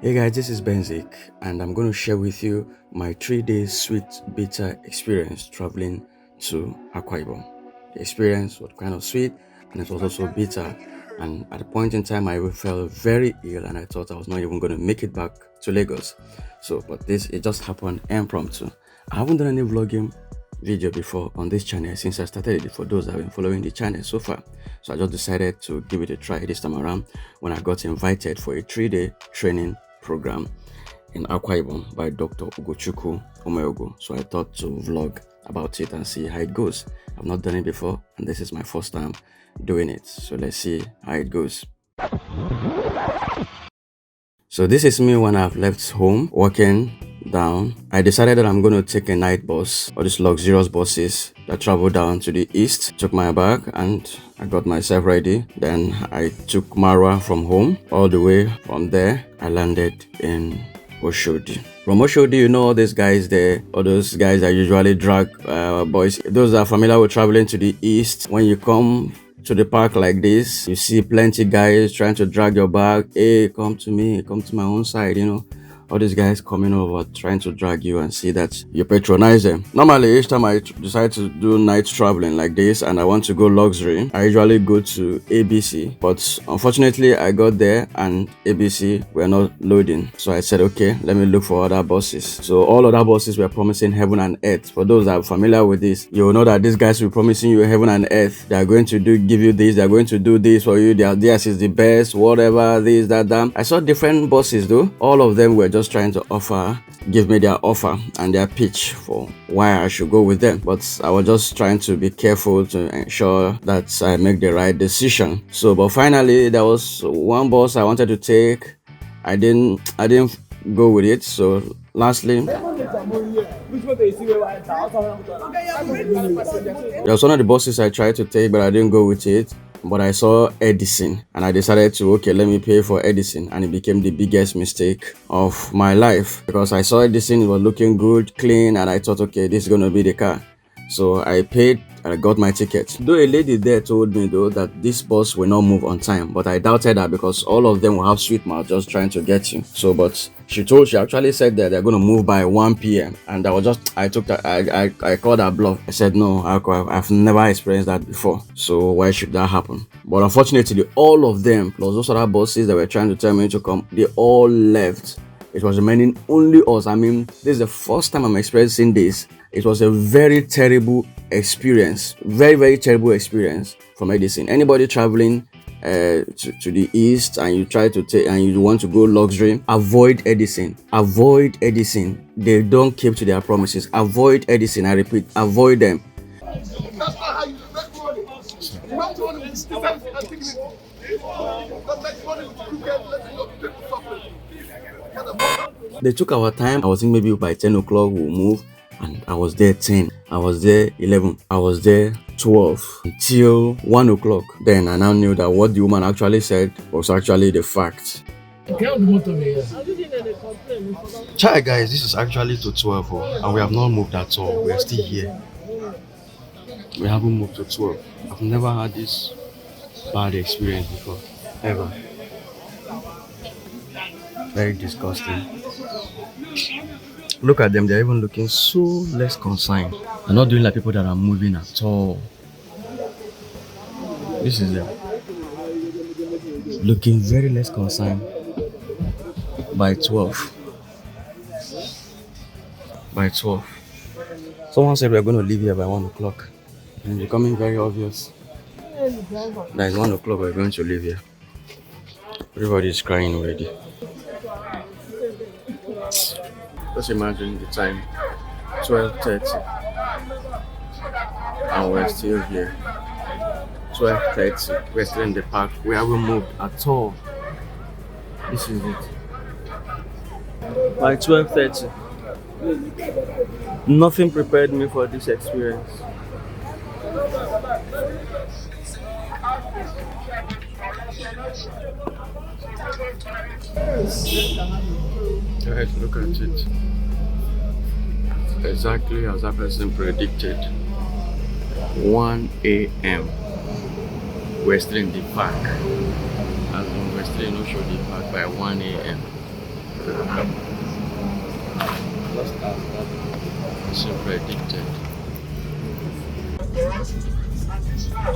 Hey guys, this is Benzik, and I'm going to share with you my 3-day sweet bitter experience traveling to Akwa Ibom. The experience was kind of sweet and it was also bitter. And at a point in time, I felt very ill and I thought I was not even going to make it back to Lagos. But it just happened impromptu. I haven't done any vlogging video before on this channel since I started it, for those that have been following the channel so far. So I just decided to give it a try this time around when I got invited for a 3-day training program in Akwa Ibom by Dr. Ugochukwu Omeogu. So I thought to vlog about it and see how it goes. I've not done it before and this is my first time doing it. So let's see how it goes. So this is me when I've left home, walking down. I decided that I'm going to take a night bus, or these luxurious buses that travel down to the east. Took my bag and I got myself ready. Then I took Marwa from home. All the way from there, I landed in Oshodi. From Oshodi, you know all these guys there, all those guys that usually drag boys. Those that are familiar with traveling to the east, when you come to the park like this, you see plenty guys trying to drag your bag. Hey, come to me, come to my own side, all these guys coming over trying to drag you and see that you patronize them. Normally, each time I decide to do night traveling like this and I want to go luxury, I usually go to ABC. But unfortunately, I got there and ABC were not loading. So I said, okay, let me look for other buses. So all other buses were promising heaven and earth. For those that are familiar with this, you will know that these guys will be promising you heaven and earth. They are going to give you this, they are going to do this for you. Theirs is the best, whatever, this, that. I saw different buses though. All of them were just trying to give me their offer and their pitch for why I should go with them. But I was just trying to be careful to ensure that I make the right decision. But finally there was one bus I wanted to take. I didn't go with it. So lastly, there was one of the buses I tried to take, but I didn't go with it. But I saw Eddyson and I decided to, okay, let me pay for Eddyson, and it became the biggest mistake of my life because I saw Eddyson, it was looking good, clean, and I thought, okay, this is going to be the car. So I paid and I got my ticket. Though a lady there told me though that this bus will not move on time, but I doubted that because all of them will have sweet mouth just trying to get you. But she actually said that they're going to move by 1 p.m. and I called her bluff. I said, no, I've never experienced that before. So why should that happen? But unfortunately, all of them, plus those other buses that were trying to tell me to come, they all left. It was remaining only us. I mean, this is the first time I'm experiencing this. It was a very terrible experience, very terrible experience from Eddyson. Anybody traveling to the east and you try to take and you want to go luxury, avoid Eddyson. Avoid Eddyson. They don't keep to their promises. Avoid Eddyson. I repeat, avoid them. They took our time. I was thinking maybe by 10 o'clock we'll move, and I was there 10, I was there 11, I was there 12 until 1 o'clock. Then I now knew that what the woman actually said was actually the fact. Chai guys, this is actually to 12 and we have not moved at all. We are still here. We haven't moved to 12. I've never had this bad experience before, ever. Very disgusting. Look at them, they're even looking so less concerned. They're not doing like people that are moving at all. This is them. Looking very less concerned. By 12. Someone said we're going to leave here by 1 o'clock. And it's becoming very obvious that it's 1 o'clock we're going to leave here. Everybody is crying already. Just imagine the time, 12:30, and we're still here. 12:30, we're still in the park. We haven't moved at all. This is it. By 12:30, nothing prepared me for this experience. Guys, look at it. Exactly as that person predicted. 1 a.m. We're still in the park. As in, we're still in Oshodi Park by 1 a.m. Just as that so predicted.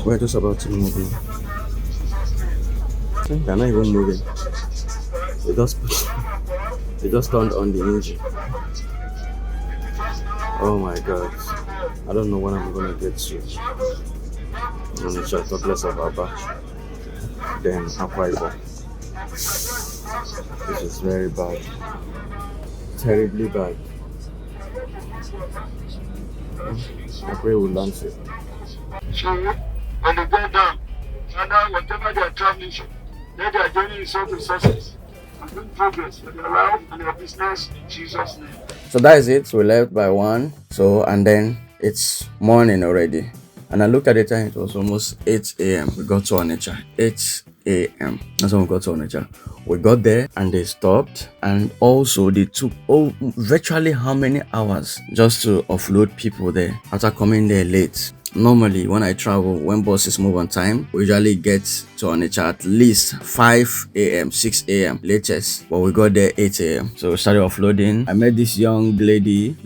We're just about to move now. They're not even moving. They just they just turned on the engine. Oh my god. I don't know when I'm gonna get to. I'm gonna check talk less of Aba. Then Akwa Ibom. This is very bad. Terribly bad. I pray we'll learn it. So when they go down, and now whatever they are traveling, let their journey is to success and bring progress for their life and their business in Jesus' name. So that is it. We left by 1. So and then it's morning already. And I looked at the time, it was almost 8 a.m. We got to Onitsha. 8 a.m. That's when we got to Onitsha. We got there and they stopped, and also they took virtually how many hours just to offload people there after coming there late. Normally, when I travel, when buses move on time, we usually get to Onitsha at least 5 a.m., 6 a.m. latest. But we got there 8 a.m. So we started offloading. I met this young lady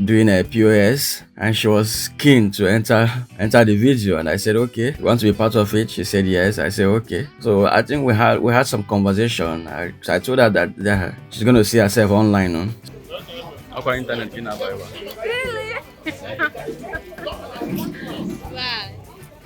doing a POS, and she was keen to enter the video. And I said, okay, you want to be part of it? She said yes. I said okay. So I think we had some conversation. I told her that she's gonna see herself online. No? Aqua internet in Really? Wow.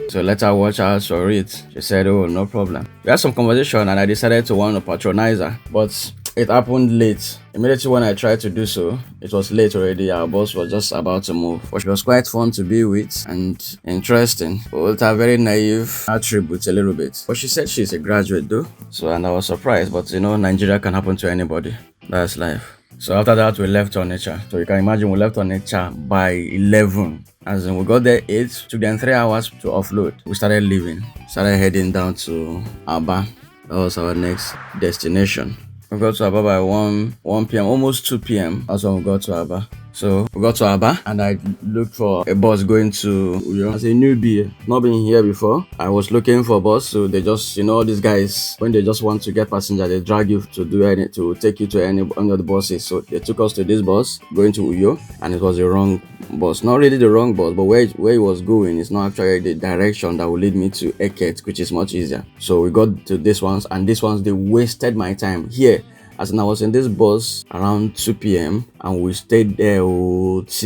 So let her watch out for it. She said, oh, no problem. We had some conversation and I decided to want to patronize her. But it happened late. Immediately when I tried to do so, it was late already. Our boss was just about to move. But she was quite fun to be with and interesting. But with her very naive attributes a little bit. But she said she's a graduate though. So, and I was surprised. But you know, Nigeria can happen to anybody. That's life. So after that, we left Onitsha. So you can imagine we left Onitsha by 11. As in, we got there 8, took them 3 hours to offload. We started leaving, started heading down to Aba. That was our next destination. We got to Aba by 1 p.m., almost 2 p.m. That's when we got to Aba. So we got to Aba and I looked for a bus going to Uyo. As a newbie, not been here before, I was looking for a bus. So they just, you know, these guys, when they just want to get passenger, they drag you to take you to any of the buses. So they took us to this bus going to Uyo, and it was the wrong bus. Not really the wrong bus, but where it was going is not actually the direction that will lead me to Eket, which is much easier. So we got to this ones, and this ones, they wasted my time here. As in, I was in this bus around 2 p.m. and we stayed there till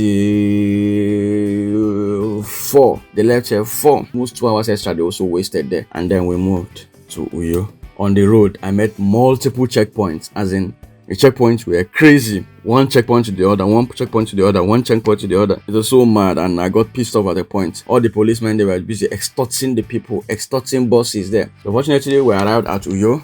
4. They left here 4. Almost 2 hours extra they also wasted there. And then we moved to Uyo. On the road, I met multiple checkpoints. As in, the checkpoints were crazy. One checkpoint to the other, one checkpoint to the other, one checkpoint to the other. It was so mad, and I got pissed off at the point. All the policemen, they were busy extorting the people, extorting buses there. So fortunately, we arrived at Uyo.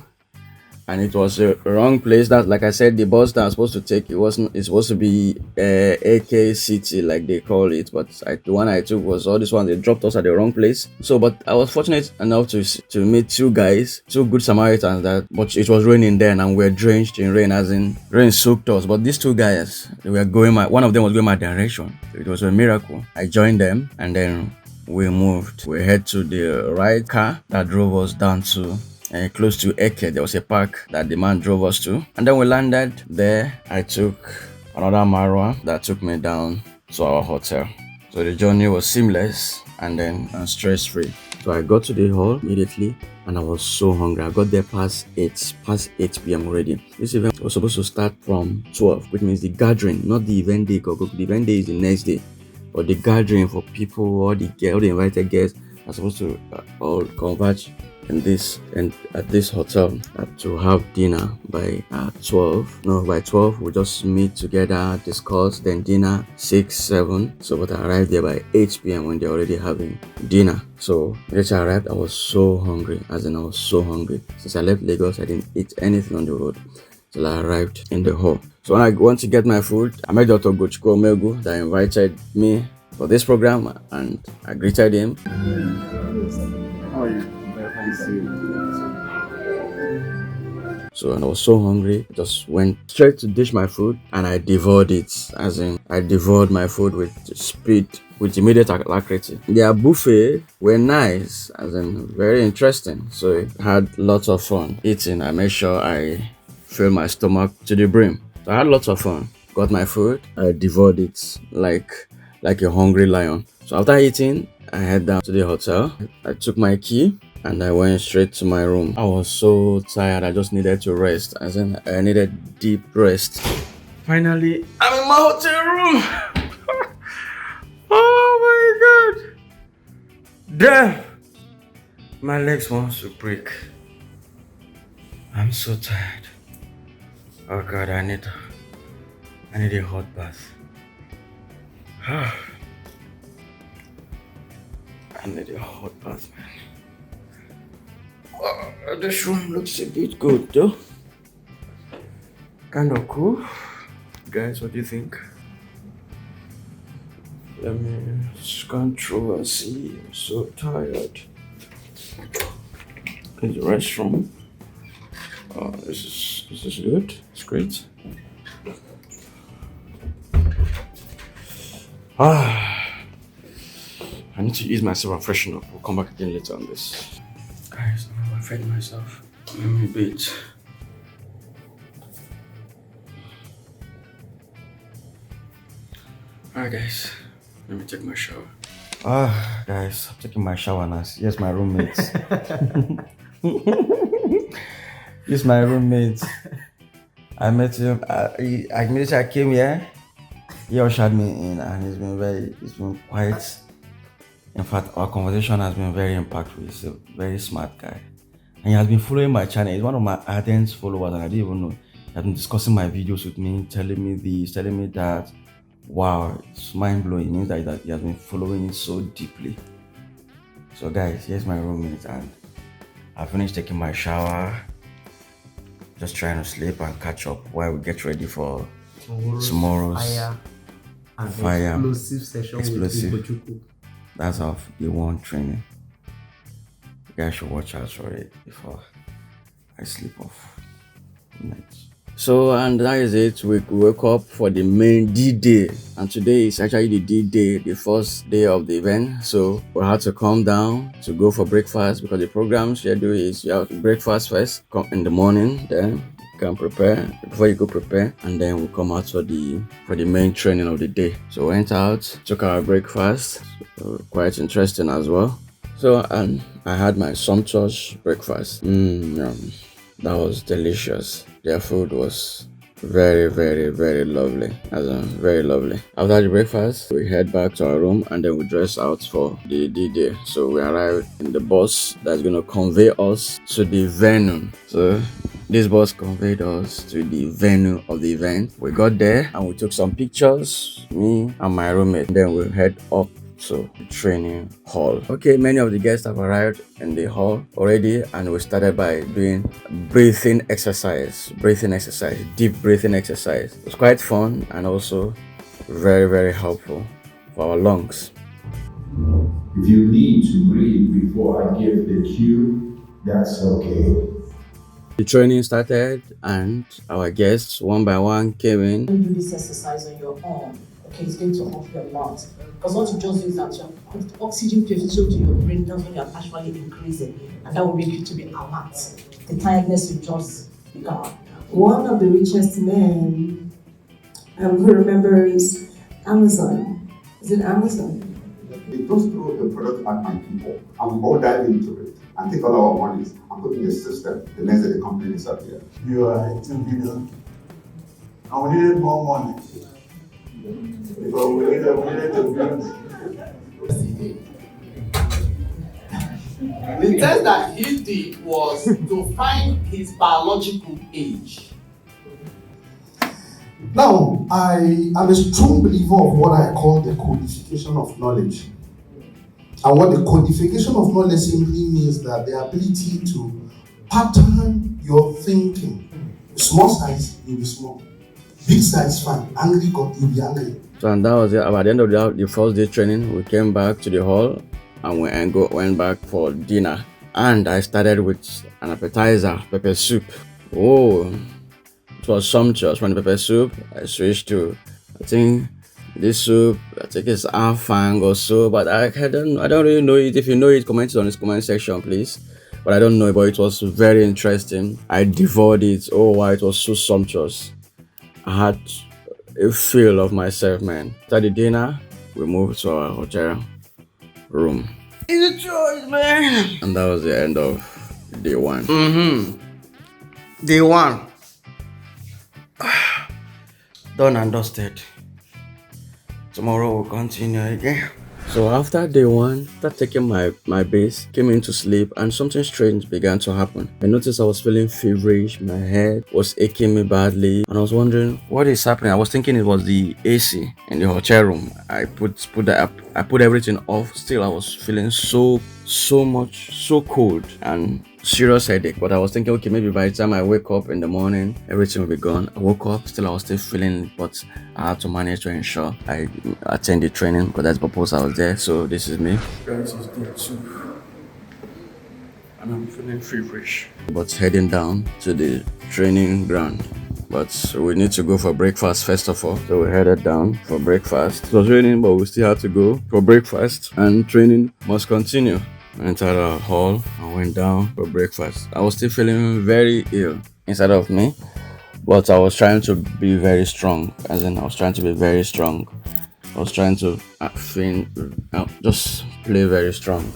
And it was a wrong place. That, like I said, the bus that I was supposed to take, it's supposed to be AK City, like they call it. But the one I took was all this one. They dropped us at the wrong place. So, but I was fortunate enough to meet 2 guys, 2 good Samaritans. But it was raining then, and we were drenched in rain, as in rain soaked us. But these 2 guys, they were going one of them was going my direction. So it was a miracle. I joined them, and then we moved. We head to the right car that drove us down to. Close to Eke, there was a park that the man drove us to, and then we landed there. I took another Marwa that took me down to our hotel. So the journey was seamless and then stress-free. So I got to the hall immediately and I was so hungry. I got there past 8 p.m. already. This event was supposed to start from 12, which means the gathering, not the event day. The event day is the next day, but the gathering for people, all the invited guests are supposed to all converge at this hotel to have dinner by 12. No, by 12 we just meet together, discuss, then dinner 6, 7. So but I arrived there by 8 p.m. when they're already having dinner. So once I arrived, I was so hungry. Since I left Lagos, I didn't eat anything on the road till I arrived in the hall. So when I went to get my food, I met Dr. Ugochukwu Omeogu that invited me for this program, and I greeted him. How are you? So, and I was so hungry, just went straight to dish my food and I devoured it. As in, I devoured my food with speed, with immediate alacrity. Their buffet were nice, as in very interesting. So I had lots of fun eating. I made sure I fill my stomach to the brim. So I had lots of fun. Got my food, I devoured it like a hungry lion. So after eating, I head down to the hotel. I took my key and I went straight to my room. I was so tired, I just needed to rest. I needed deep rest. Finally, I'm in my hotel room. Oh my god. Damn. My legs want to break. I'm so tired. Oh god, I need a hot bath. I need a hot bath, man. Oh, this room looks a bit good though. Kind of cool. Guys, what do you think? Let me scan through and see. I'm so tired. In the restroom. Oh, this is good. It's great. I need to ease myself and freshen up. We'll come back again later on this. Guys, I'm afraid myself. Let me beat. Alright guys, let me take my shower. Guys, I'm taking my shower now. Yes, my roommate. Yes, my roommate. I met him. I came here. He ushered me in, and it's been quite. In fact, our conversation has been very impactful. He's a very smart guy, and he has been following my channel. He's one of my ardent followers, and I didn't even know. He has been discussing my videos with me, telling me this, telling me that. Wow, it's mind blowing. It means that he has been following it so deeply. So, guys, here's my roommate, and I finished taking my shower. Just trying to sleep and catch up while we get ready for tomorrow's fire explosive session with Ugochukwu. That's our day one training. You guys should watch out for it before I sleep off. Good night. So, and that is it. We woke up for the main D-Day, and today is actually the D-Day, the first day of the event. So we had to come down to go for breakfast because the program schedule is you have breakfast first, come in the morning, then you can prepare before you go prepare, and then we come out for the main training of the day. So we went out, took our breakfast, quite interesting as well. So, and I had my sumptuous breakfast. That was delicious. Their food was very, very, very lovely. Very lovely. After the breakfast, we head back to our room and then we dress out for the D-Day. So we arrived in the bus that's going to convey us to the venue. So this bus conveyed us to the venue of the event. We got there and we took some pictures, me and my roommate. Then we head up to the training hall. Okay, many of the guests have arrived in the hall already, and we started by doing breathing exercise, deep breathing exercise. It was quite fun and also very, very helpful for our lungs. If you need to breathe before I give the cue, that's okay. The training started and our guests one by one came in. You do this exercise on your own. Okay, it's going to help you a lot. Because what you just do is that you put oxygen potential to your brain, that's when you're actually increasing. And that will make you to be alert. The tiredness will just be gone. One of the richest men who remembers Amazon. Is it Amazon? They just throw the product at my people and we all dive into it and take all our monies and put in a system. The next day the company disappears. You are 18 billion. And we needed more money. Because we needed to build. The test that he did was to find his biological age. Now, I am a strong believer of what I call the codification of knowledge. And what the codification of knowledge simply means that the ability to pattern your thinking. Small size, you'll be small. Big size, fine. Angry God, you'll be angry. So, and that was it. At the end of the first day training, we came back to the hall and we went back for dinner. And I started with an appetizer, pepper soup. Oh, it was sumptuous. From the pepper soup, I switched to, I think this soup, it's afang or so, but I don't really know it. If you know it, comment it on this comment section, please. but I don't know, but it was very interesting. I devoured it. Oh wow, it was so sumptuous. I had a feel of myself, man. After the dinner, we moved to our hotel room. It's a choice, man. And that was the end of day one. Day one. Done and dusted. Tomorrow we'll continue again. So after day one, after taking my base, came into sleep and something strange began to happen. I noticed I was feeling feverish, my head was aching me badly, and I was wondering what is happening. I was thinking it was the AC in the hotel room. I put everything off. Still, I was feeling so cold and serious headache. But I was thinking, okay, maybe by the time I wake up in the morning, everything will be gone. I woke up, still I was still feeling it, but I had to manage to ensure I attend the training because that's the purpose I was there. So this is me. Guys, it's day 2. And I'm feeling feverish. But heading down to the training ground. But we need to go for breakfast first of all. So we headed down for breakfast. It was raining, but we still had to go for breakfast. And training must continue. I entered our hall and went down for breakfast. I was still feeling very ill inside of me, but I was trying to be very strong. As in, I was trying to be very strong. I was trying to just play very strong.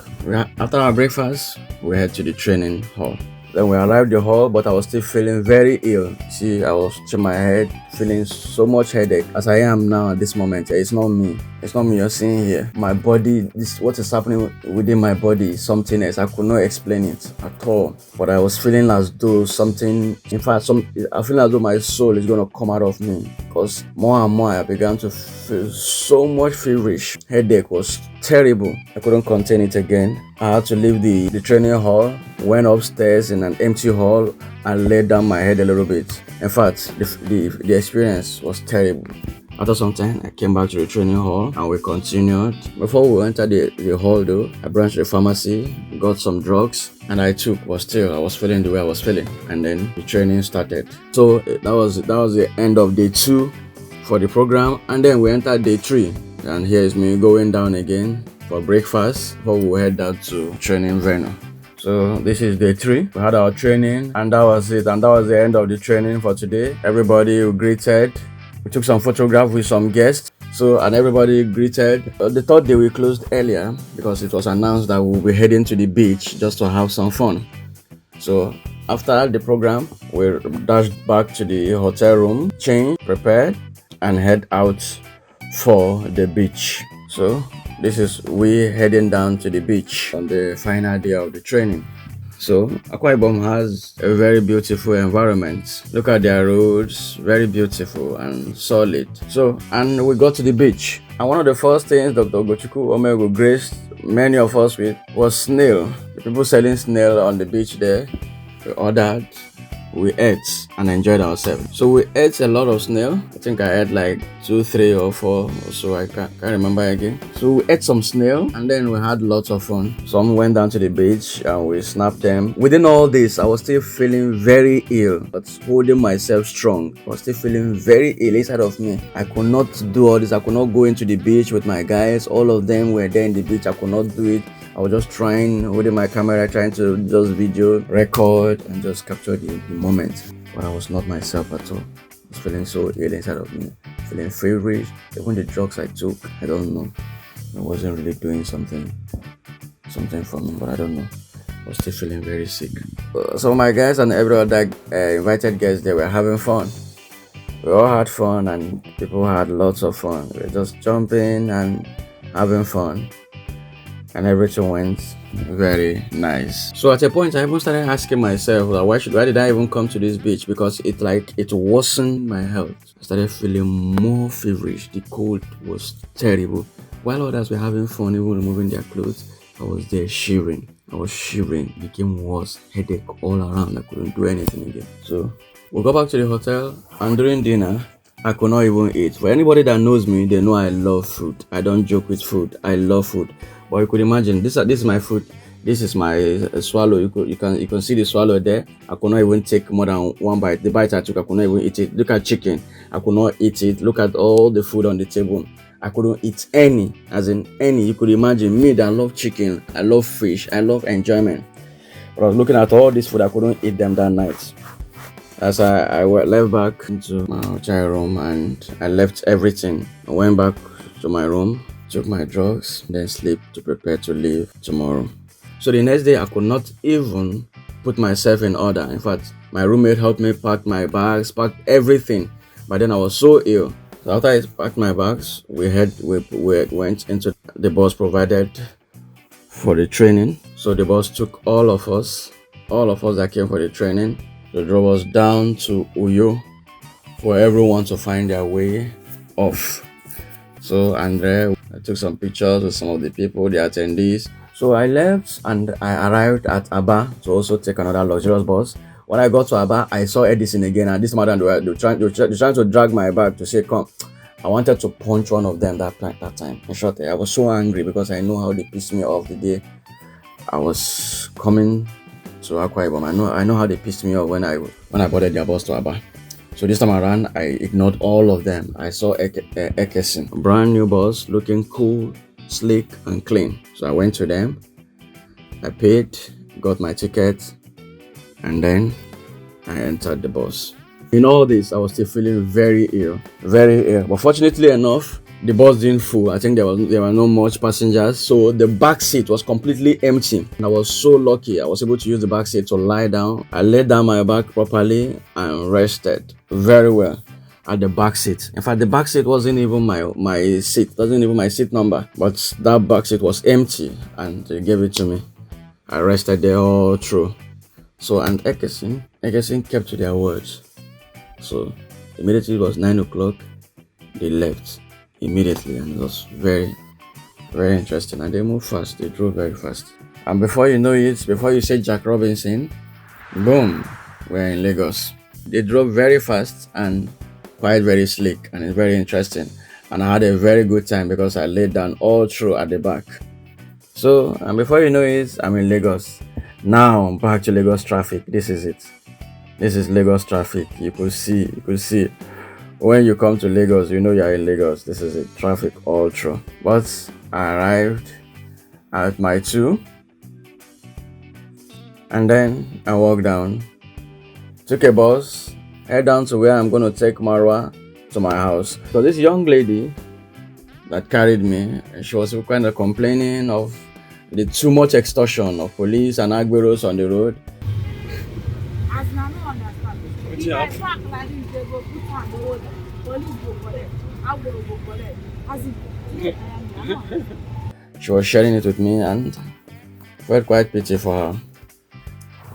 After our breakfast, we head to the training hall. Then we arrived at the hall, but I was still feeling very ill. See, I was to my head, feeling so much headache. As I am now at this moment, it's not me. It's not me you're seeing here. My body, what is happening within my body is something else. I could not explain it at all. But I was feeling as though something, in fact, I feel as though my soul is going to come out of me. Because more and more, I began to feel so much feverish. Headache was terrible. I couldn't contain it again. I had to leave the training hall, went upstairs in an empty hall and laid down my head a little bit. In fact, the experience was terrible. After some time, I came back to the training hall and we continued. Before we entered the hall though, I branched to the pharmacy, got some drugs and I took, but still I was feeling the way I was feeling. And then the training started. So that was the end of day 2 for the program. And then we entered day 3. And here is me going down again for breakfast before we head down to training venue. So this is day 3. We had our training and that was it. And that was the end of the training for today. Everybody greeted. We took some photographs with some guests. And everybody greeted. The third day we closed earlier because it was announced that we'll be heading to the beach just to have some fun. So after the program, we dashed back to the hotel room, changed, prepared, and head out for the beach. So this is we heading down to the beach on the final day of the training. So Akwa Ibom has a very beautiful environment. Look at their roads, very beautiful and solid. And we got to the beach. And one of the first things Dr. Ugochukwu Omeogu graced many of us with was snail. The people selling snail on the beach there. We ordered, we ate and enjoyed ourselves. So we ate a lot of snail. I think I ate like 2, 3 or 4 or so. I can't remember again. So we ate some snail and then we had lots of fun. Some went down to the beach and we snapped them. Within all this, I was still feeling very ill, but holding myself strong. I was still feeling very ill inside of me. I could not do all this. I could not go into the beach with my guys. All of them were there in the beach. I could not do it. I was just holding my camera, trying to just video, record, and just capture the moment. But I was not myself at all. I was feeling so ill inside of me, feeling feverish. Even the drugs I took, I don't know. I wasn't really doing something for me, but I don't know. I was still feeling very sick. So my guys and every other invited guests, they were having fun. We all had fun and people had lots of fun. We were just jumping and having fun. And everything went very nice. So at a point, I even started asking myself, why did I even come to this beach? Because it worsened my health. I started feeling more feverish. The cold was terrible. While others were having fun, even removing their clothes, I was there shivering. It became worse. Headache all around. I couldn't do anything again. So we got back to the hotel, and during dinner, I could not even eat. For anybody that knows me, they know I love food. I don't joke with food. I love food. But you could imagine, this is my food. This is my swallow. You can see the swallow there. I could not even take more than one bite. The bite I took, I could not even eat it. Look at chicken. I could not eat it. Look at all the food on the table. I couldn't eat any. As in any. You could imagine me that love chicken. I love fish. I love enjoyment. But I was looking at all this food, I couldn't eat them that night. As I left back into my hotel room and I left everything. I went back to my room, took my drugs, then sleep to prepare to leave tomorrow. So the next day, I could not even put myself in order. In fact, my roommate helped me pack my bags, pack everything. But then I was so ill. So after I packed my bags, we went into the bus provided for the training. So the bus took all of us that came for the training. They drove us down to Uyo for everyone to find their way off. So and there I took some pictures with some of the people, the attendees. So I left and I arrived at Aba to also take another luxurious bus. When I got to Aba, I saw Eddyson again, and this madam, they were trying to drag my bag to say, come. I wanted to punch one of them that time. In short, I was so angry because I know how they pissed me off the day I was coming to Akwa Ibom. I know how they pissed me off when I boarded their bus to Aba. So this time around, I ignored all of them. I saw Eddyson, brand new bus, looking cool, sleek and clean. So I went to them, I paid, got my ticket, and then I entered the bus. In all this, I was still feeling very ill. But fortunately enough, the bus didn't full. I think there were no much passengers, so the back seat was completely empty. And I was so lucky. I was able to use the back seat to lie down. I laid down my back properly and rested very well at the back seat. In fact, the back seat wasn't even my seat. Wasn't even my seat number. But that back seat was empty, and they gave it to me. I rested there all through. So and Eddyson kept to their words. So immediately it was 9 o'clock. They left immediately, and it was very, very interesting. And they moved fast. They drove very fast. And before you know it, before you say Jack Robinson, boom, we're in Lagos. They drove very fast and quite very slick, and it's very interesting. And I had a very good time because I laid down all through at the back. So, and before you know it, I'm in Lagos. Now back to Lagos traffic. This is it. This is Lagos traffic. You could see. When you come to Lagos, you know you're in Lagos. This is it. Traffic all through. But I arrived at my 2, and then I walked down, took a bus, head down to where I'm going to take Marwa to my house. So this young lady that carried me, she was kind of complaining of the too much extortion of police and agberos on the road. As I don't understand, if I track like this, they go put on the road, police go collect, I will go collect. As if She was sharing it with me, and I felt quite pity for her.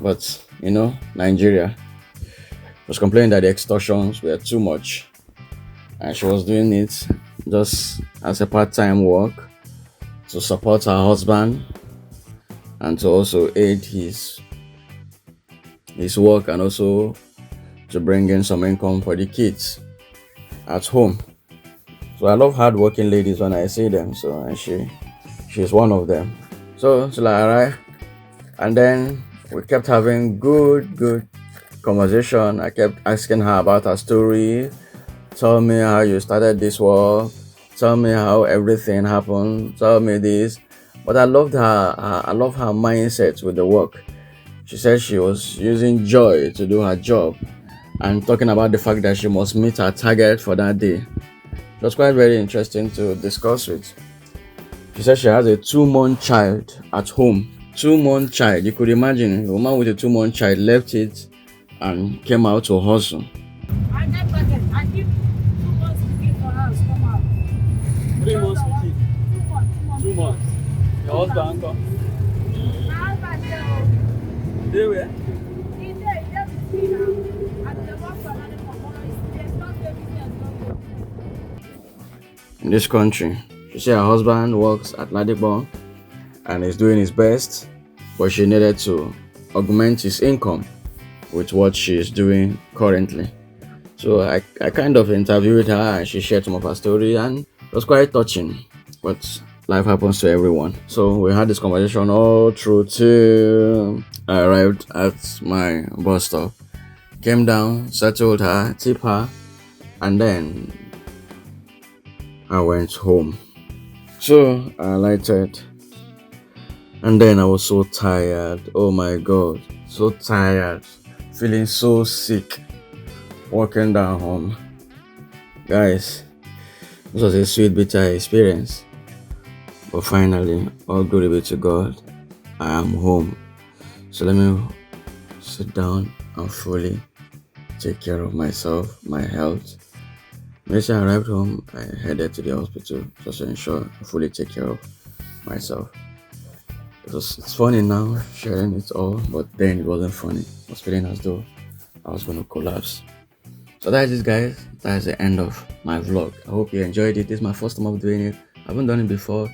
But you know, Nigeria was complaining that the extortions were too much, and she was doing it just as a part-time work to support her husband and to also aid his work, and also to bring in some income for the kids at home. So I love hardworking ladies when I see them. So and she's one of them. So till I arrived, and then we kept having good conversation. I kept asking her about her story. Tell me how you started this work. Tell me how everything happened. Tell me this. But I love her mindset with the work. She said she was using joy to do her job, and talking about the fact that she must meet her target for that day. It was quite very interesting to discuss with. She said she has a 2-month child at home. 2-month child. You could imagine a woman with a 2-month child left it and came out to hustle. I get packet. I keep 2 months looking for house, come out. 3 months with kid. 2 months. 2 months. Your husband uncle. My husband there. They were? He there with me now. And the work for another company. There's not everything. In this country, she said her husband works at Ladikbon and is doing his best, but she needed to augment his income with what she is doing currently. So I kind of interviewed her, and she shared some of her story, and it was quite touching. But life happens to everyone. So we had this conversation all through till I arrived at my bus stop. Came down, settled her, tipped her, and then I went home. So I alighted And then I was so tired. Oh my god, so tired, feeling so sick, walking down home. Guys, this was a sweet, bitter experience. But finally, all glory be to God, I am home. So let me sit down and fully take care of myself, my health. Once I arrived home, I headed to the hospital just to ensure I fully take care of myself. It's funny now sharing it all, but then it wasn't funny. I was feeling as though I was going to collapse. So that is it, guys. That is the end of my vlog. I hope you enjoyed it. This is my first time of doing it. I haven't done it before.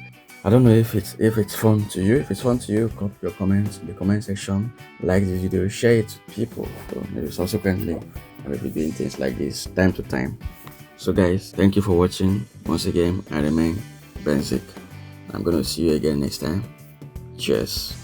I don't know if it's fun to you. If it's fun to you, drop your comments in the comment section. Like this video, share it to people. So maybe subsequently I will be doing things like this time to time. So guys, thank you for watching. Once again, I remain Benzik. I'm gonna see you again next time. Cheers.